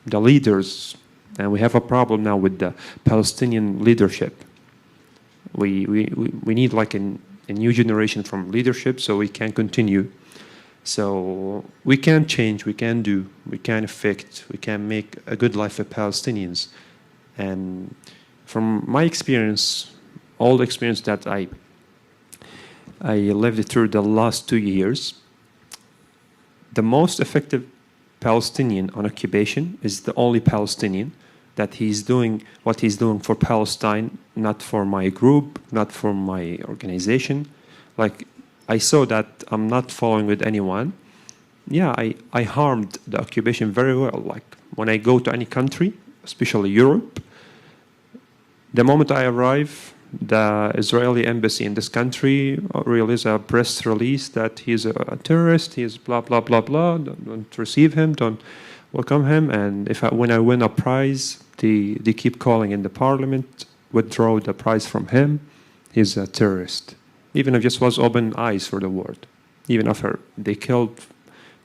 the leaders, and we have a problem now with the Palestinian leadership. We need like a new generation from leadership so we can continue. So we can change, we can do, we can affect, we can make a good life for Palestinians. And from my experience, all the experience that I lived through the last 2 years, the most effective Palestinian on occupation is the only Palestinian that he's doing what he's doing for Palestine, not for my group, not for my organization. Like, I saw that I'm not following with anyone. Yeah, I harmed the occupation very well. Like, when I go to any country, especially Europe, the moment I arrive, the Israeli embassy in this country releases a press release that he's a terrorist, he's blah, blah, blah, blah, don't receive him, don't welcome him. And when I win a prize, they keep calling in the parliament, withdraw the prize from him, he's a terrorist. Even if just was open eyes for the world. Even after they killed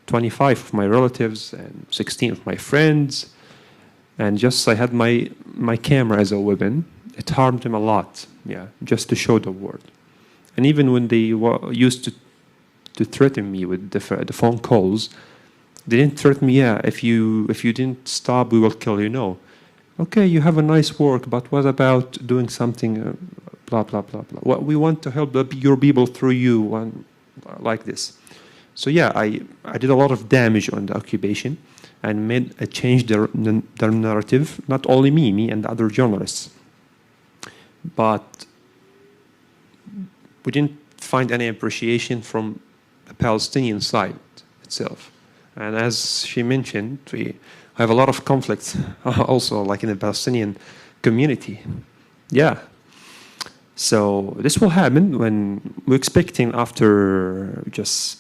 25 of my relatives and 16 of my friends, and just I had my camera as a weapon, it harmed him a lot, yeah, just to show the world. And even when they used to threaten me with the phone calls, they didn't threaten me, yeah, if you didn't stop, we will kill you. No. Okay, you have a nice work, but what about doing something, blah, blah, blah, blah. Well, we want to help your people through you, and like this. So yeah, I did a lot of damage on the occupation and changed the narrative, not only me and the other journalists. But we didn't find any appreciation from the Palestinian side itself. And as she mentioned, we have a lot of conflicts also, like in the Palestinian community. Yeah. So this will happen when we're expecting after just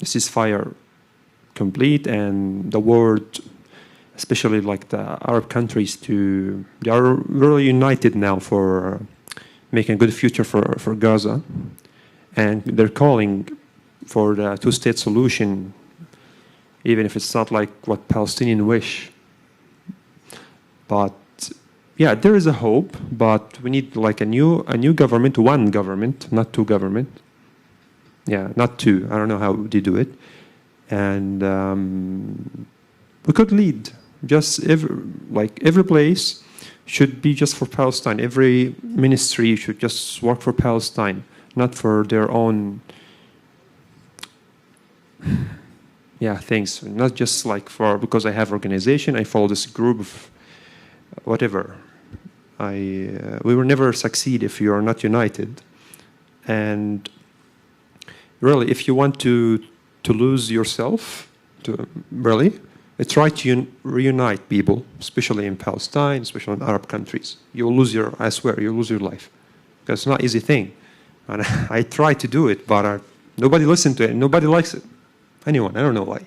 the ceasefire complete and the world, especially like the Arab countries, they are really united now for making a good future for Gaza. And they're calling for the two-state solution, even if it's not like what Palestinians wish. But yeah, there is a hope, but we need like a new government, one government, not two governments. Yeah, not two. I don't know how they do it. And we could lead. Just every place should be just for Palestine. Every ministry should just work for Palestine, not for their own things. Not just like because I have organization, I follow this group of whatever. We will never succeed if you are not united. And really, if you want to lose yourself, try to reunite people, especially in Palestine, especially in Arab countries. You'll lose you'll lose your life. Because it's not an easy thing. And I try to do it, but nobody listens to it, nobody likes it. Anyone, I don't know why.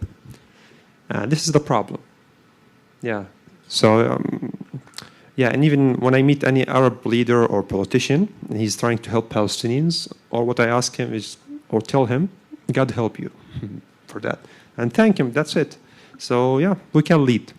This is the problem. Yeah. So, and even when I meet any Arab leader or politician, and he's trying to help Palestinians, or what I ask him is, or tell him, God help you for that. And thank him, that's it. So yeah, we can lead.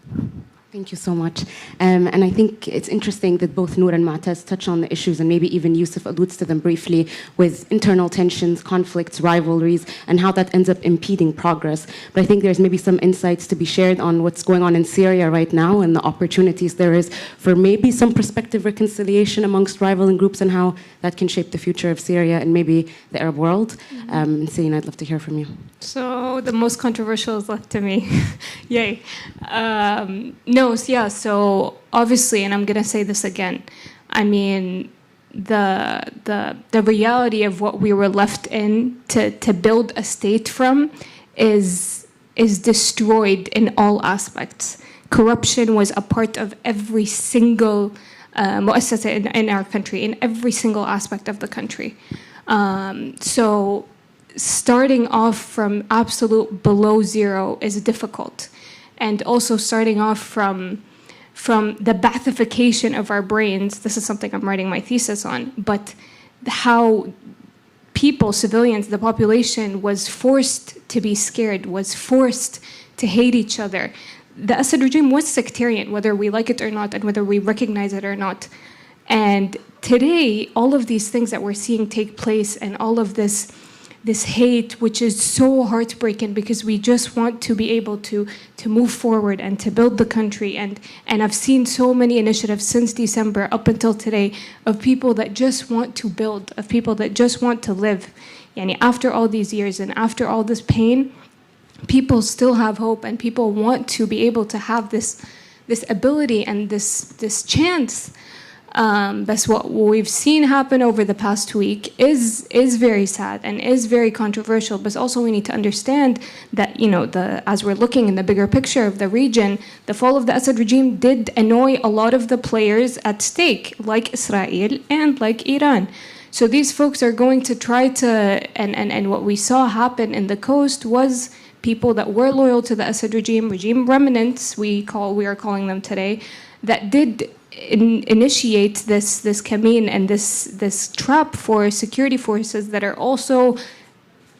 Thank you so much. And I think it's interesting that both Noor and Mu'taz touch on the issues, and maybe even Yusuf alludes to them briefly, with internal tensions, conflicts, rivalries, and how that ends up impeding progress. But I think there's maybe some insights to be shared on what's going on in Syria right now and the opportunities there is for maybe some prospective reconciliation amongst rivaling groups and how that can shape the future of Syria and maybe the Arab world. Celine, I'd love to hear from you. So the most controversial is left to me. Yay. So obviously, and I'm going to say this again, I mean, the reality of what we were left in to build a state from is destroyed in all aspects. Corruption was a part of every single مؤسسة in our country, in every single aspect of the country. So starting off from absolute below zero is difficult. And also starting off from the bathification of our brains, this is something I'm writing my thesis on, but how people, civilians, the population was forced to be scared, was forced to hate each other. The Assad regime was sectarian, whether we like it or not, and whether we recognize it or not. And today, all of these things that we're seeing take place, and all of this hate, which is so heartbreaking, because we just want to be able to move forward and to build the country. And I've seen so many initiatives since December up until today of people that just want to build, of people that just want to live. Yani after all these years and after all this pain, people still have hope, and people want to be able to have this ability and this chance. That's what we've seen happen over the past week is very sad and is very controversial. But also we need to understand that, as we're looking in the bigger picture of the region, the fall of the Assad regime did annoy a lot of the players at stake, like Israel and like Iran. So these folks are going to try to, and what we saw happen in the coast was people that were loyal to the Assad regime remnants, we are calling them today, that did initiate this kameen and this trap for security forces that are also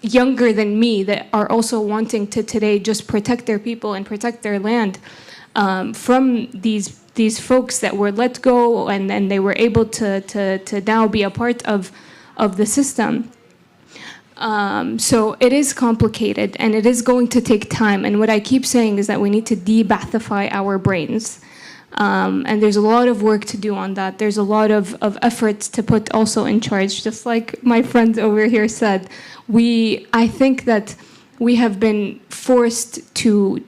younger than me, that are also wanting to today just protect their people and protect their land from these folks that were let go, and they were able to now be a part of the system. So it is complicated, and it is going to take time. And what I keep saying is that we need to debathify our brains. And there's a lot of work to do on that. There's a lot of efforts to put also in charge. Just like my friends over here said, I think that we have been forced to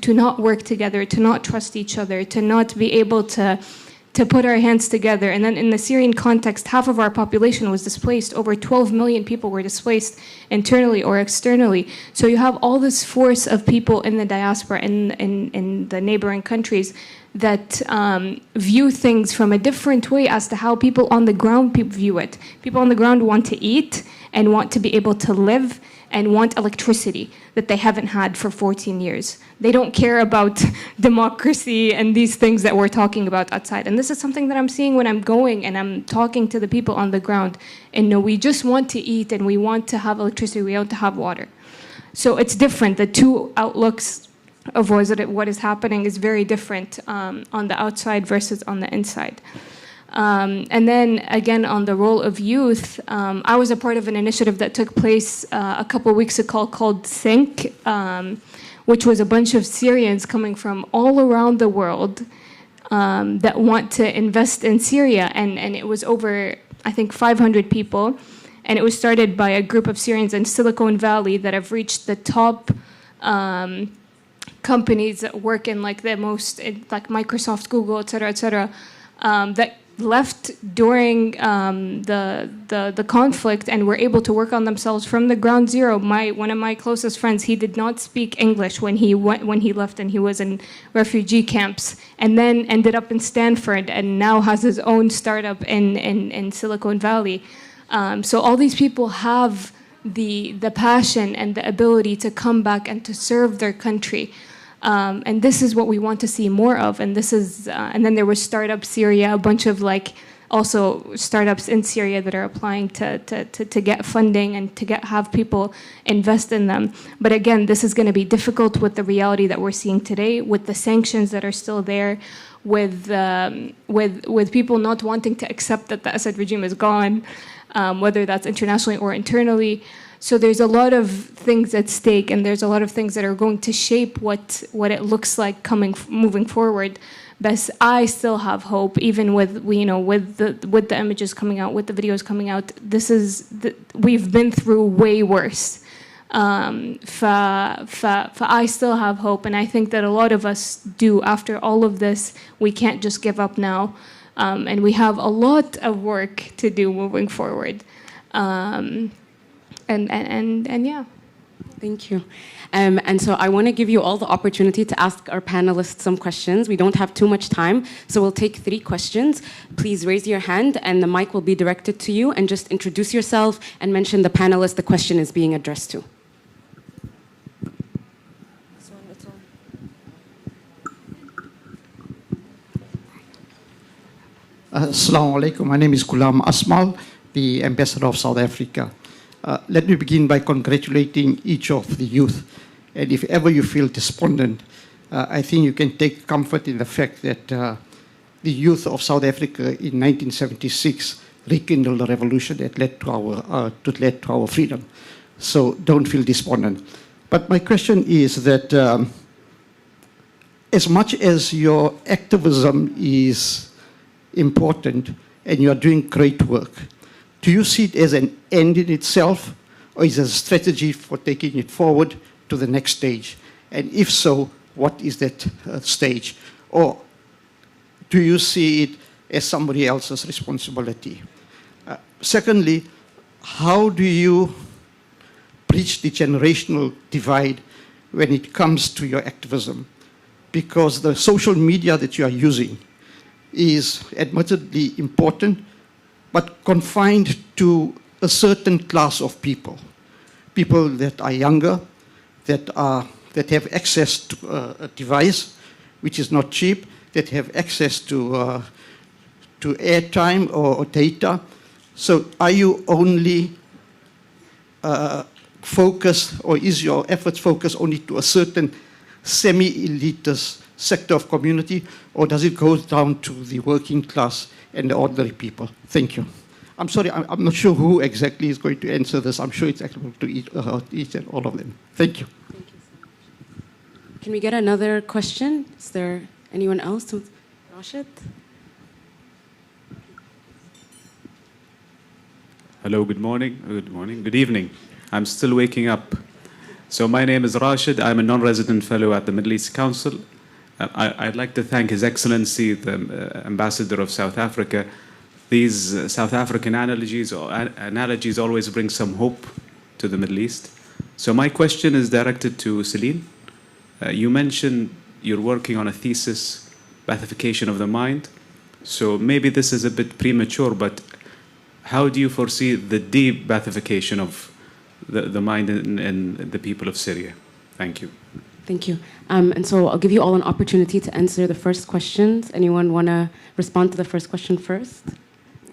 not work together, to not trust each other, to not be able to put our hands together. And then in the Syrian context, half of our population was displaced. Over 12 million people were displaced internally or externally. So you have all this force of people in the diaspora, in the neighboring countries, that view things from a different way as to how people on the ground view it. People on the ground want to eat and want to be able to live and want electricity that they haven't had for 14 years. They don't care about democracy and these things that we're talking about outside. And this is something that I'm seeing when I'm going and I'm talking to the people on the ground. And we just want to eat, and we want to have electricity, we want to have water. So it's different. The two outlooks of what is happening is very different on the outside versus on the inside. And then again, on the role of youth, I was a part of an initiative that took place a couple of weeks ago called Think, which was a bunch of Syrians coming from all around the world that want to invest in Syria. And it was over, I think, 500 people. And it was started by a group of Syrians in Silicon Valley that have reached the top companies that work in like the most, like Microsoft, Google, et cetera, that left during the conflict and were able to work on themselves from the ground zero. One of my closest friends, he did not speak English when he left, and he was in refugee camps, and then ended up in Stanford and now has his own startup in Silicon Valley. So all these people have the passion and the ability to come back and to serve their country. And this is what we want to see more of. And this is, and then there was Startup Syria, a bunch of also startups in Syria that are applying to get funding and to have people invest in them. But again, this is going to be difficult with the reality that we're seeing today, with the sanctions that are still there, with people not wanting to accept that the Assad regime is gone, whether that's internationally or internally. So there's a lot of things at stake, and there's a lot of things that are going to shape what it looks like moving forward. But I still have hope, even with the images coming out, with the videos coming out. We've been through way worse. I still have hope, and I think that a lot of us do. After all of this, we can't just give up now. And we have a lot of work to do moving forward. And yeah. Thank you. And so I want to give you all the opportunity to ask our panelists some questions. We don't have too much time, so we'll take 3 questions. Please raise your hand, and the mic will be directed to you. And just introduce yourself and mention the panelist the question is being addressed to. Assalamu alaikum. My name is Ghulam Asmal, the ambassador of South Africa. Let me begin by congratulating each of the youth. And if ever you feel despondent, I think you can take comfort in the fact that the youth of South Africa in 1976 rekindled the revolution that led to our freedom. So don't feel despondent. But my question is that as much as your activism is important and you are doing great work, do you see it as an end in itself, or is it a strategy for taking it forward to the next stage? And if so, what is that stage? Or do you see it as somebody else's responsibility? Secondly, how do you bridge the generational divide when it comes to your activism? Because the social media that you are using is admittedly important, but confined to a certain class of people. People that are younger, that have access to a device, which is not cheap, that have access to airtime or data. So are you only focused, or is your efforts focused only to a certain semi-elitist sector of community, or does it go down to the working class and the ordinary people? Thank you. I'm sorry, I'm not sure who exactly is going to answer this. I'm sure it's applicable to each and all of them. Thank you. Thank you so much. Can we get another question? Is there anyone else? Rashid? Hello, good morning. Good morning. Good evening. I'm still waking up. So my name is Rashid. I'm a non-resident fellow at the Middle East Council. I'd like to thank His Excellency, the Ambassador of South Africa. These South African analogies always bring some hope to the Middle East. So my question is directed to Celine. You mentioned you're working on a thesis, Bathification of the Mind. So maybe this is a bit premature, but how do you foresee the deep Bathification of the mind in the people of Syria? Thank you. Thank you. And so I'll give you all an opportunity to answer the first questions. Anyone want to respond to the first question first?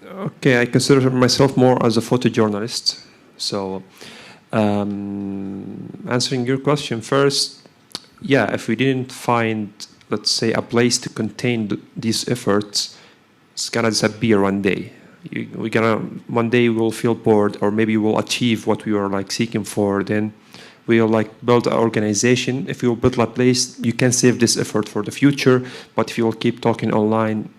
Okay, I consider myself more as a photojournalist. So answering your question first, yeah, if we didn't find, let's say, a place to contain these efforts, it's gonna disappear one day. One day we will feel bored, or maybe we'll achieve what we were like seeking for. Then we'll like build an organization. If you will build a place, you can save this effort for the future. But if you will keep talking online,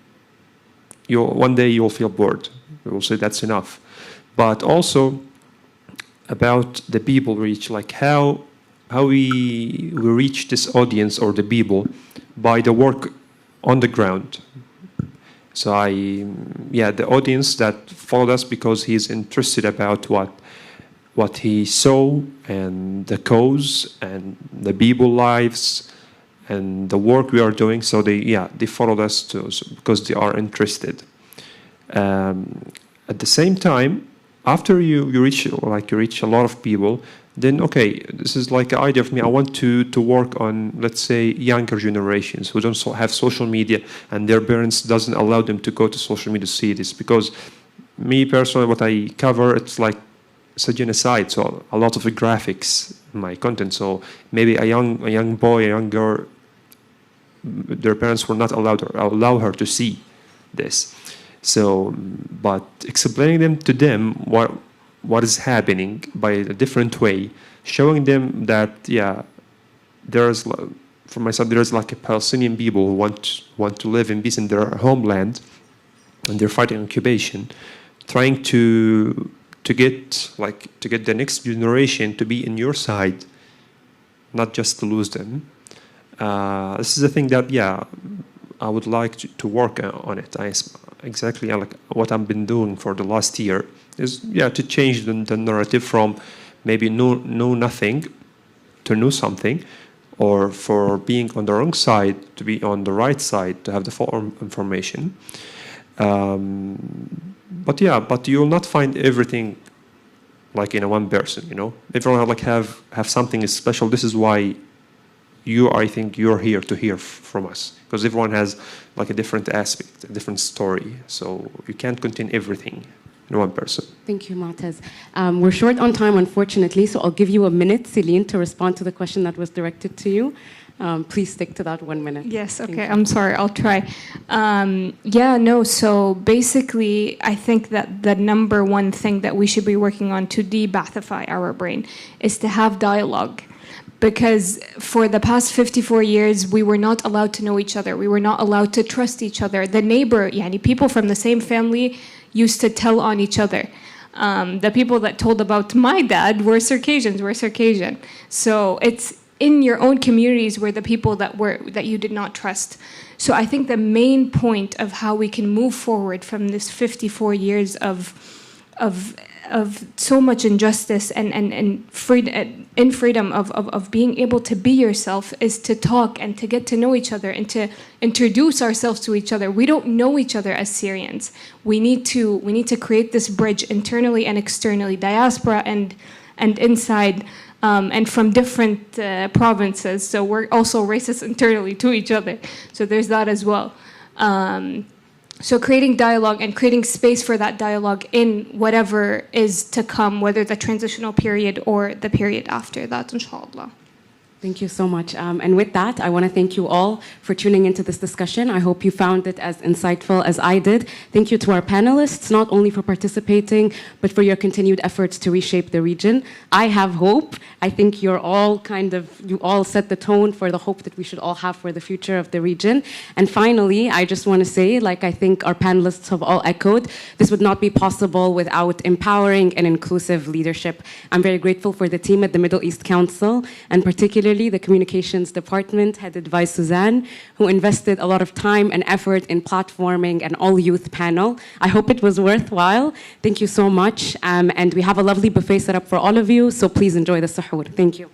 one day you will feel bored. You will say that's enough. But also about the people reach, like how we reach this audience or the people by the work on the ground. So the audience that followed us because he's interested about what he saw and the cause and the people lives and the work we are doing. So they followed us too, because they are interested. At the same time, after you reach a lot of people, then okay, this is like an idea of me. I want to work on, let's say, younger generations who don't have social media and their parents doesn't allow them to go to social media to see this. Because me personally, what I cover, it's a genocide. So a lot of the graphics in my content. So maybe a young boy, a young girl, their parents will not allow her to see this. So, but explaining to them what is happening by a different way, showing them that for myself there's like a Palestinian people who want to live in peace in their homeland, and they're fighting occupation, trying to get the next generation to be in your side, not just to lose them. This is the thing that I would like to work on it. exactly like what I've been doing for the last year is, to change the narrative from maybe know nothing to know something, or for being on the wrong side to be on the right side, to have the full information. But you'll not find everything like in a one person, Everyone like have something special. This is why I think you're here to hear from us, because everyone has like a different aspect, a different story. So you can't contain everything in one person. Thank you, Mu'taz. We're short on time, unfortunately, so I'll give you a minute, Celine, to respond to the question that was directed to you. Please stick to that 1 minute. Yes, okay, I'm sorry, I'll try. So basically, I think that the number one thing that we should be working on to de-Ba'athify our brain is to have dialogue. Because for the past 54 years, we were not allowed to know each other. We were not allowed to trust each other. The neighbor, people from the same family used to tell on each other. The people that told about my dad were Circassian. So it's in your own communities were the people that you did not trust. So I think the main point of how we can move forward from this 54 years of so much injustice and freedom of being able to be yourself is to talk and to get to know each other and to introduce ourselves to each other. We don't know each other as Syrians. We need to create this bridge internally and externally, diaspora and inside, and from different provinces. So we're also racist internally to each other. So there's that as well. So creating dialogue and creating space for that dialogue in whatever is to come, whether the transitional period or the period after that, inshallah. Thank you so much. And with that, I want to thank you all for tuning into this discussion. I hope you found it as insightful as I did. Thank you to our panelists, not only for participating, but for your continued efforts to reshape the region. I have hope. I think you all set the tone for the hope that we should all have for the future of the region. And finally, I just want to say, like I think our panelists have all echoed, this would not be possible without empowering and inclusive leadership. I'm very grateful for the team at the Middle East Council, and particularly the communications department headed by Suzanne, who invested a lot of time and effort in platforming an all-youth panel. I hope it was worthwhile. Thank you so much. And we have a lovely buffet set up for all of you, so please enjoy the suhoor. Thank you.